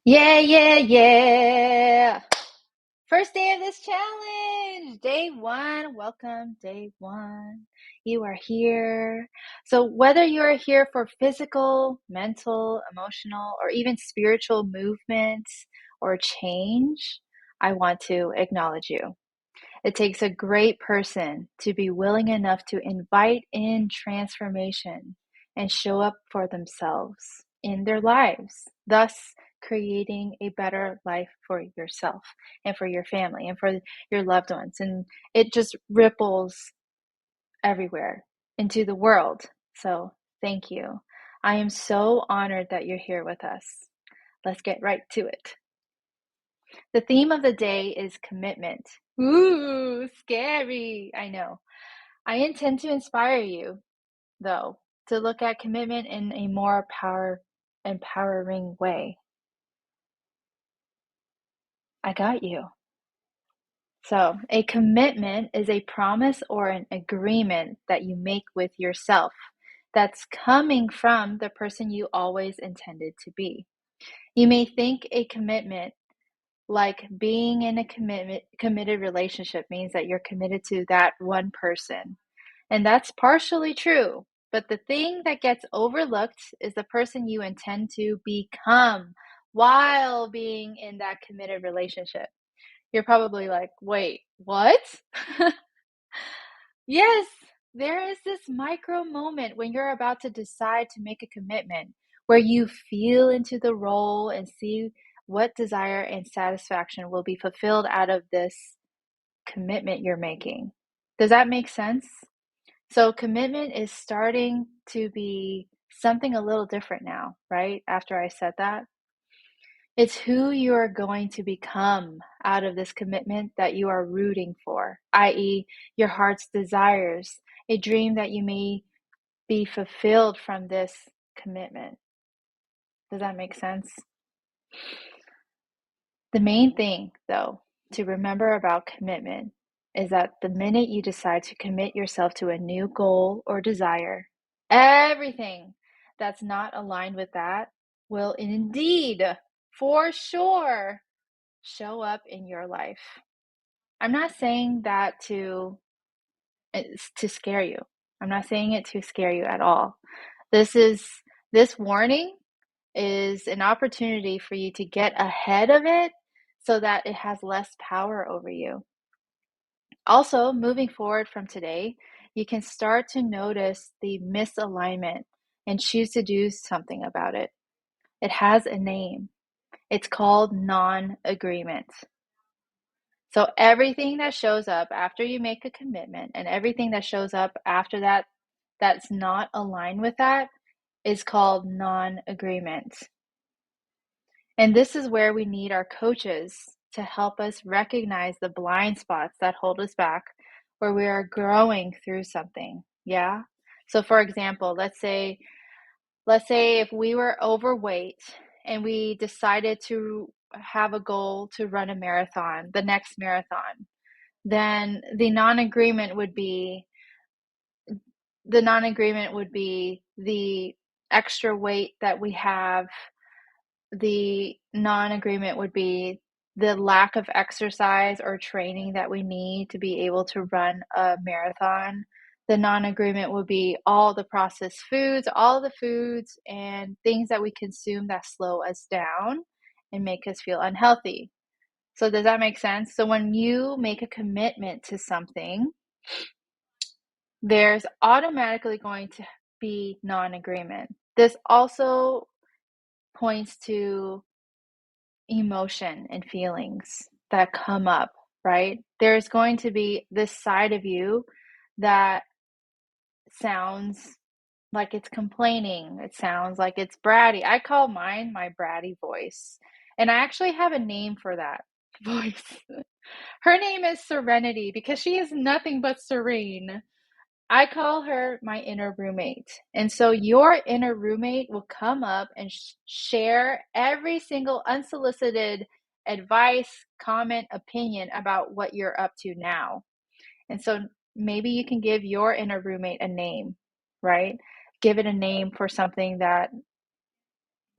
Yeah, yeah, yeah. First day of this challenge, day one. Welcome, day one. You are here. So, whether you are here for physical, mental, emotional, or even spiritual movement or change, I want to acknowledge you. It takes a great person to be willing enough to invite in transformation and show up for themselves in their lives, thus creating a better life for yourself and for your family and for your loved ones. And it just ripples everywhere into the world. So, thank you. I am so honored that you're here with us. Let's get right to it. The theme of the day is commitment. Ooh, scary. I know. I intend to inspire you, though, to look at commitment in a more empowering way. I got you. So, a commitment is a promise or an agreement that you make with yourself that's coming from the person you always intended to be. You may think a commitment like being in a committed relationship means that you're committed to that one person. And that's partially true. But the thing that gets overlooked is the person you intend to become while being in that committed relationship. You're probably like, wait, what? Yes, there is this micro moment when you're about to decide to make a commitment where you feel into the role and see what desire and satisfaction will be fulfilled out of this commitment you're making. Does that make sense? So, commitment is starting to be something a little different now, right? After I said that, it's who you are going to become out of this commitment that you are rooting for, i.e., your heart's desires, a dream that you may be fulfilled from this commitment. Does that make sense? The main thing, though, to remember about commitment is that the minute you decide to commit yourself to a new goal or desire, everything that's not aligned with that will indeed, for sure, show up in your life. I'm not saying that to scare you. I'm not saying it to scare you at all. This is this warning is an opportunity for you to get ahead of it so that it has less power over you. Also, moving forward from today, you can start to notice the misalignment and choose to do something about it. It has a name. It's called non-agreement. So everything that shows up after you make a commitment and everything that shows up after that that's not aligned with that is called non-agreement. And this is where we need our coaches to help us recognize the blind spots that hold us back where we are growing through something. Yeah? So for example, let's say if we were overweight and we decided to have a goal to run a marathon, the next marathon, then the non-agreement would be the extra weight that we have. The non-agreement would be the lack of exercise or training that we need to be able to run a marathon. The non-agreement would be all the processed foods, all the foods and things that we consume that slow us down and make us feel unhealthy. So does that make sense? So when you make a commitment to something, there's automatically going to be non-agreement. This also points to emotion and feelings that come up, right? There's going to be this side of you that sounds like it's complaining. It sounds like it's bratty. I call mine my bratty voice. And I actually have a name for that voice. Her name is Serenity because she is nothing but serene. I call her my inner roommate. And so your inner roommate will come up and share every single unsolicited advice, comment, opinion about what you're up to now. And so maybe you can give your inner roommate a name, right? Give it a name for something that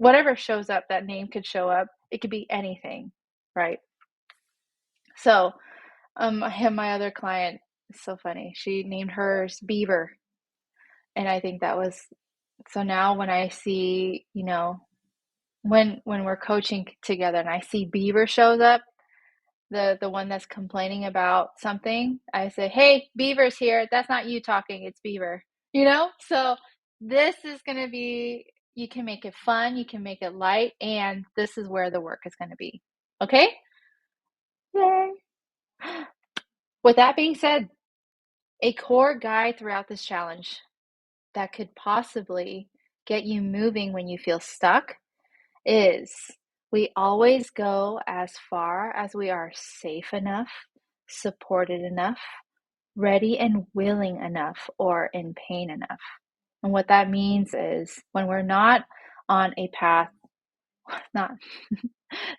whatever shows up, that name could show up. It could be anything, right? So, I have my other client, it's so funny. She named hers Beaver. And I think that was so now when I see, when we're coaching together and I see Beaver shows up, the one that's complaining about something, I say, "Hey, Beaver's here. That's not you talking, it's Beaver." So this is going to be, you can make it fun, you can make it light, and this is where the work is going to be. Okay? Yay. With that being said, a core guide throughout this challenge that could possibly get you moving when you feel stuck is we always go as far as we are safe enough, supported enough, ready and willing enough, or in pain enough. And what that means is when we're not on a path, not,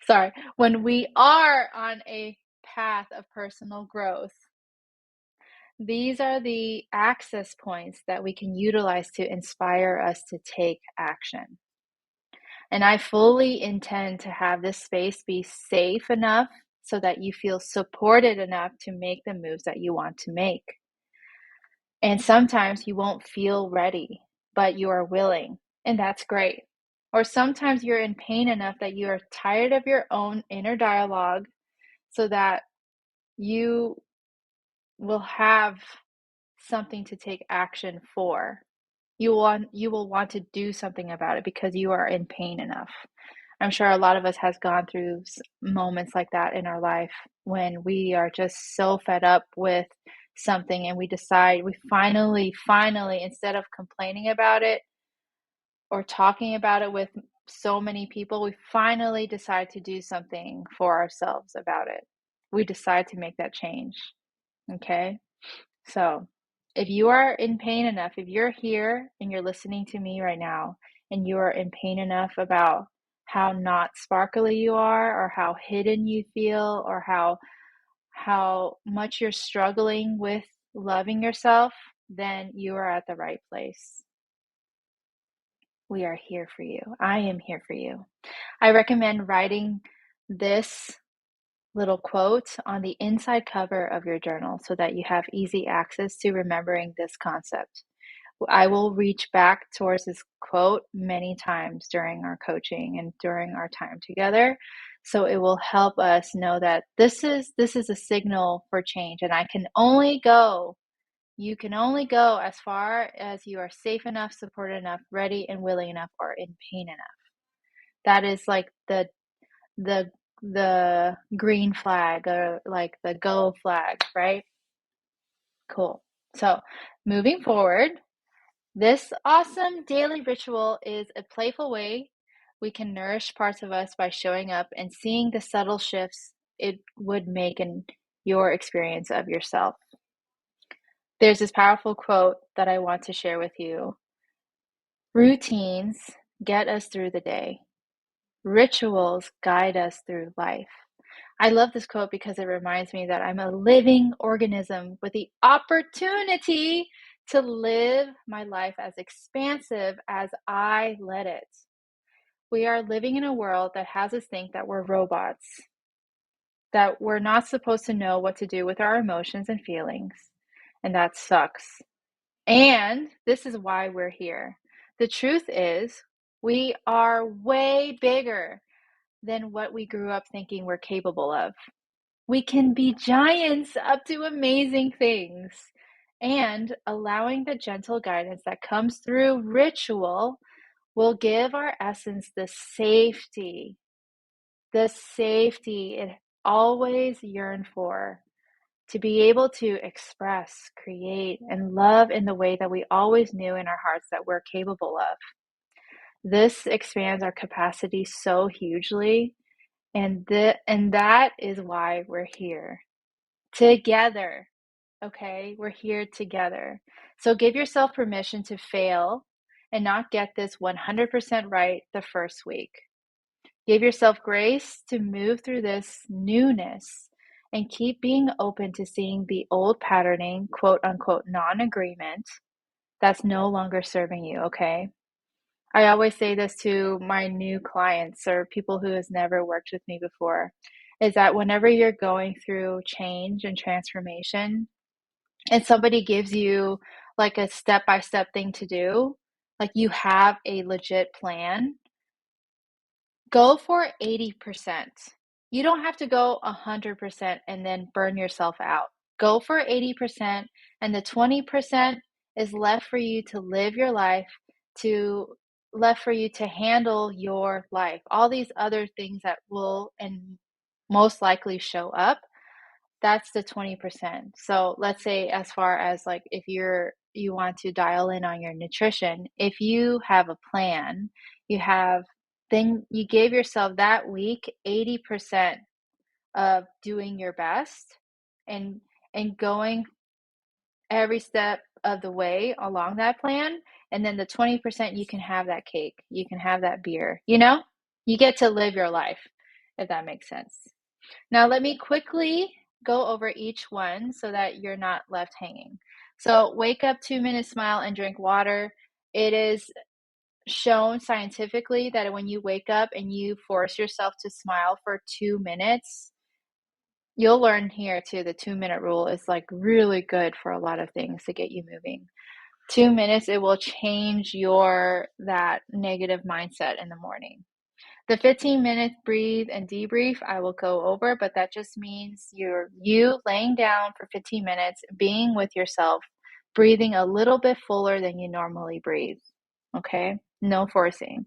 sorry, when we are on a path of personal growth, these are the access points that we can utilize to inspire us to take action. And I fully intend to have this space be safe enough so that you feel supported enough to make the moves that you want to make. And sometimes you won't feel ready, but you are willing, and that's great. Or sometimes you're in pain enough that you are tired of your own inner dialogue so that you will have something to take action for. You will want to do something about it because you are in pain enough. I'm sure a lot of us has gone through moments like that in our life when we are just so fed up with something and we decide, we finally, instead of complaining about it or talking about it with so many people, we finally decide to do something for ourselves about it. We decide to make that change. Okay? So, if you are in pain enough, if you're here and you're listening to me right now and you are in pain enough about how not sparkly you are or how hidden you feel or how much you're struggling with loving yourself, then you are at the right place. We are here for you. I am here for you. I recommend writing this little quote on the inside cover of your journal so that you have easy access to remembering this concept. I will reach back towards this quote many times during our coaching and during our time together. So it will help us know that this is a signal for change, and you can only go as far as you are safe enough, supported enough, ready and willing enough, or in pain enough. That is like the the green flag, or like the go flag, right? Cool. So moving forward, this awesome daily ritual is a playful way we can nourish parts of us by showing up and seeing the subtle shifts it would make in your experience of yourself. There's this powerful quote that I want to share with you. Routines get us through the day. Rituals guide us through life. I love this quote because it reminds me that I'm a living organism with the opportunity to live my life as expansive as I let it. We are living in a world that has us think that we're robots, that we're not supposed to know what to do with our emotions and feelings, and that sucks. And this is why we're here. The truth is, we are way bigger than what we grew up thinking we're capable of. We can be giants up to amazing things. And allowing the gentle guidance that comes through ritual will give our essence the safety it always yearned for, to be able to express, create, and love in the way that we always knew in our hearts that we're capable of. This expands our capacity so hugely, and that is why we're here together. Okay, we're here together. So give yourself permission to fail and not get this 100% right the first week. Give yourself grace to move through this newness and keep being open to seeing the old patterning, quote unquote, non agreement that's no longer serving you, okay? I always say this to my new clients or people who has never worked with me before, is that whenever you're going through change and transformation and somebody gives you like a step-by-step thing to do, like you have a legit plan, go for 80%. You don't have to go 100% and then burn yourself out. Go for 80%, and the 20% is left for you to live your life, to left for you to handle your life. All these other things that will and most likely show up, that's the 20%. So let's say as far as like if you want to dial in on your nutrition, if you have a plan, you have then you gave yourself that week 80% of doing your best and going every step of the way along that plan, and then the 20% you can have that cake, you can have that beer, you know? You get to live your life, if that makes sense. Now, let me quickly go over each one so that you're not left hanging. So, wake up 2 minutes, smile, and drink water. It is shown scientifically that when you wake up and you force yourself to smile for 2 minutes, you'll learn here too. The 2 minute rule is like really good for a lot of things to get you moving. 2 minutes, it will change your that negative mindset in the morning. The 15-minute breathe and debrief, I will go over, but that just means you laying down for 15 minutes, being with yourself, breathing a little bit fuller than you normally breathe. Okay? No forcing.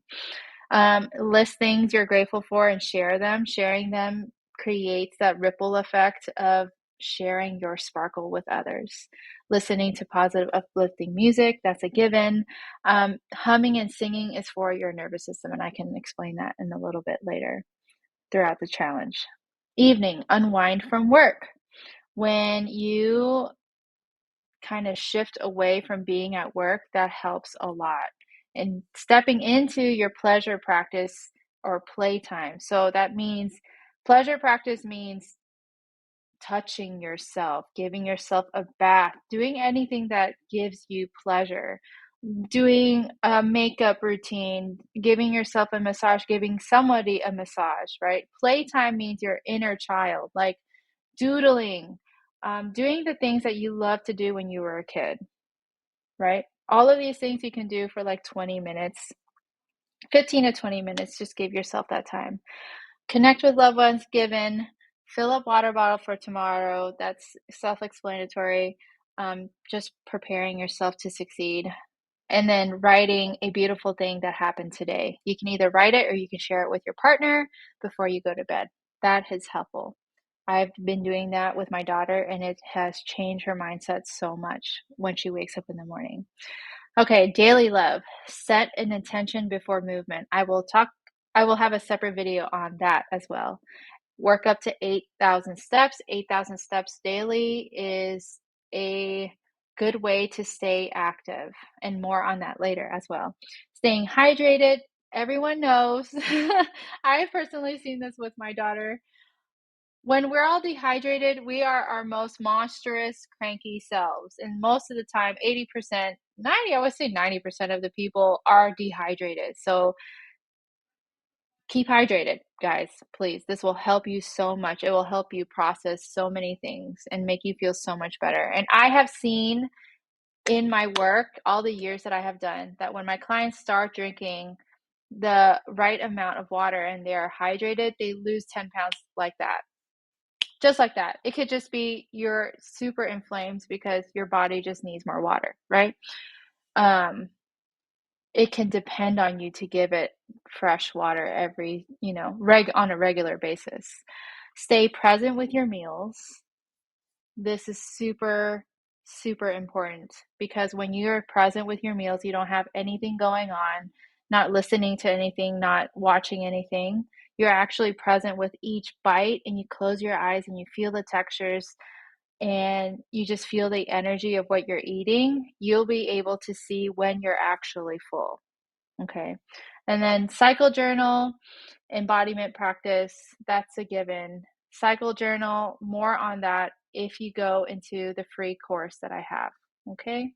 List things you're grateful for and share them. Sharing them creates that ripple effect of sharing your sparkle with others. Listening to positive, uplifting music, that's a given. Humming and singing is for your nervous system, and I can explain that in a little bit later throughout the challenge. Evening, unwind from work. When you kind of shift away from being at work, that helps a lot. And stepping into your pleasure practice or playtime. So that means pleasure practice means touching yourself, giving yourself a bath, doing anything that gives you pleasure, doing a makeup routine, giving yourself a massage, giving somebody a massage, right? Playtime means your inner child, like doodling, doing the things that you loved to do when you were a kid, right? All of these things you can do for like 20 minutes, 15 to 20 minutes. Just give yourself that time. Connect with loved ones, given. Fill up water bottle for tomorrow. That's self-explanatory. Just preparing yourself to succeed. And then writing a beautiful thing that happened today. You can either write it or you can share it with your partner before you go to bed. That is helpful. I've been doing that with my daughter, and it has changed her mindset so much when she wakes up in the morning. Okay, daily love. Set an intention before movement. I will have a separate video on that as well. Work up to 8,000 steps. 8,000 steps daily is a good way to stay active, and more on that later as well. Staying hydrated. Everyone knows. I've personally seen this with my daughter. When we're all dehydrated, we are our most monstrous, cranky selves. And most of the time, 80%, 90, I would say 90% of the people are dehydrated. So keep hydrated, guys, please. This will help you so much. It will help you process so many things and make you feel so much better. And I have seen in my work, all the years that I have done, that when my clients start drinking the right amount of water and they are hydrated, they lose 10 pounds like that. Just like that. It could just be you're super inflamed because your body just needs more water, right? Um, it can depend on you to give it fresh water every, on a regular basis. Stay present with your meals. This is super, super important because when you're present with your meals, you don't have anything going on, not listening to anything, not watching anything. You're actually present with each bite, and you close your eyes and you feel the textures and you just feel the energy of what you're eating. You'll be able to see when you're actually full. Okay. And then cycle journal, embodiment practice, that's a given. Cycle journal, more on that if you go into the free course that I have. Okay.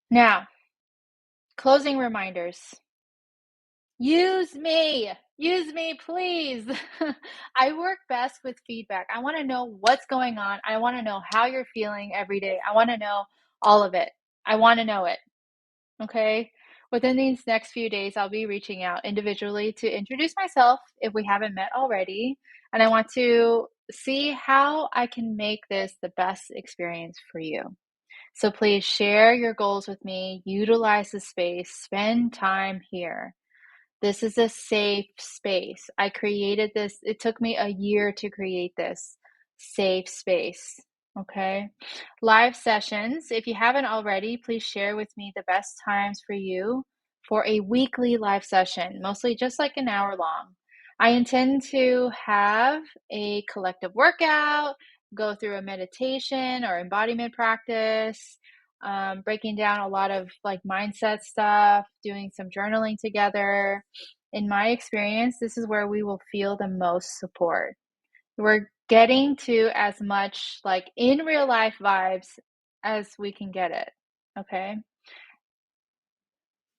Now, Closing reminders. Use me, please. I work best with feedback. I want to know what's going on. I want to know how you're feeling every day. I want to know all of it. I want to know it. Okay. Within these next few days, I'll be reaching out individually to introduce myself if we haven't met already. And I want to see how I can make this the best experience for you. So please share your goals with me, utilize the space, spend time here. This is a safe space. I created this. It took me a year to create this safe space. Okay. Live sessions. If you haven't already, please share with me the best times for you for a weekly live session, mostly just like an hour long. I intend to have a collective workout, go through a meditation or embodiment practice, breaking down a lot of like mindset stuff, doing some journaling together. In my experience, this is where we will feel the most support. We're getting to as much like in real life vibes as we can get it. Okay.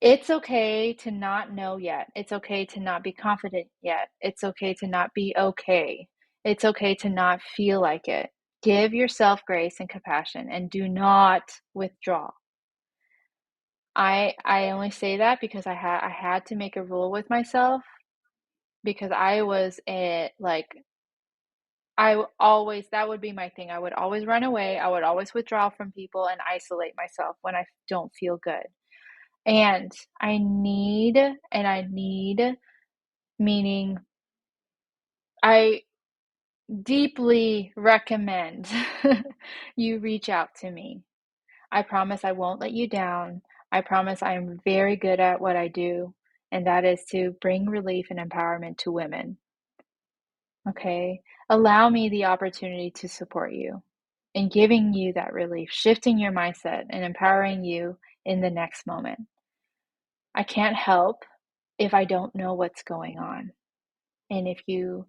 It's okay to not know yet. It's okay to not be confident yet. It's okay to not be okay. It's okay to not feel like it. Give yourself grace and compassion and do not withdraw. I only say that because I had to make a rule with myself because I was like always that would be my thing. I would always run away. I would always withdraw from people and isolate myself when I don't feel good. And I need, meaning I deeply recommend you reach out to me. I promise I won't let you down. I promise I am very good at what I do, and that is to bring relief and empowerment to women. Okay. Allow me the opportunity to support you in giving you that relief, shifting your mindset, and empowering you in the next moment. I can't help if I don't know what's going on. And if you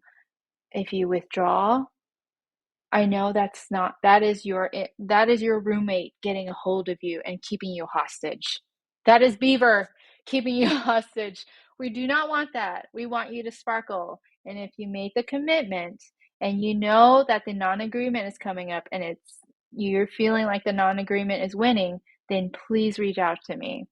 withdraw, I know that is your roommate getting a hold of you and keeping you hostage. That is Beaver keeping you hostage. We do not want that. We want you to sparkle. And if you made the commitment and you know that the non-agreement is coming up and you're feeling like the non-agreement is winning, then please reach out to me.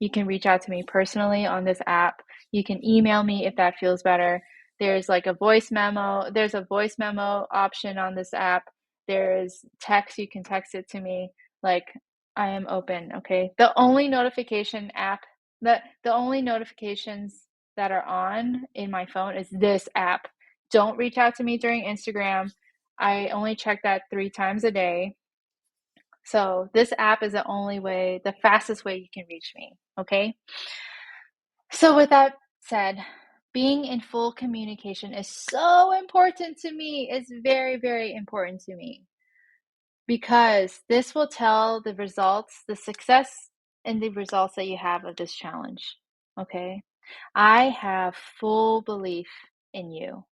You can reach out to me personally on this app. You can email me if that feels better. There's like a voice memo. There's a voice memo option on this app. There's text. You can text it to me. Like, I am open, okay? The only notifications that are on in my phone is this app. Don't reach out to me during Instagram. I only check that 3 times a day. So this app is the fastest way you can reach me, okay? So with that said, being in full communication is so important to me. It's very, very important to me because this will tell the results, the success and the results that you have of this challenge, okay? I have full belief in you.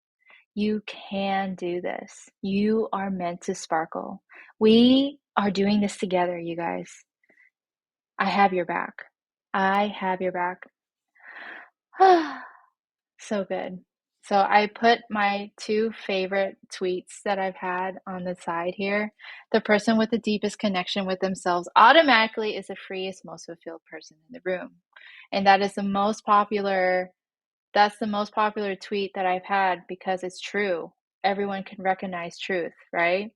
You can do this. You are meant to sparkle. We are doing this together, you guys. I have your back. I have your back. So good. So I put my 2 favorite tweets that I've had on the side here. The person with the deepest connection with themselves automatically is the freest, most fulfilled person in the room. And that's the most popular tweet that I've had because it's true. Everyone can recognize truth, right?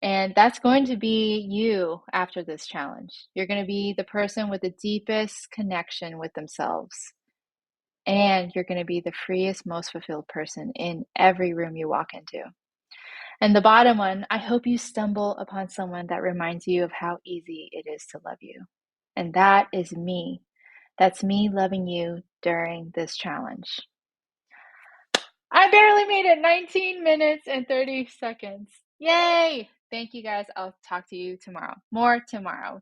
And that's going to be you after this challenge. You're going to be the person with the deepest connection with themselves. And you're going to be the freest, most fulfilled person in every room you walk into. And the bottom one, I hope you stumble upon someone that reminds you of how easy it is to love you. And that is me. That's me loving you during this challenge. I barely made it 19 minutes and 30 seconds. Yay! Thank you guys. I'll talk to you tomorrow. More tomorrow.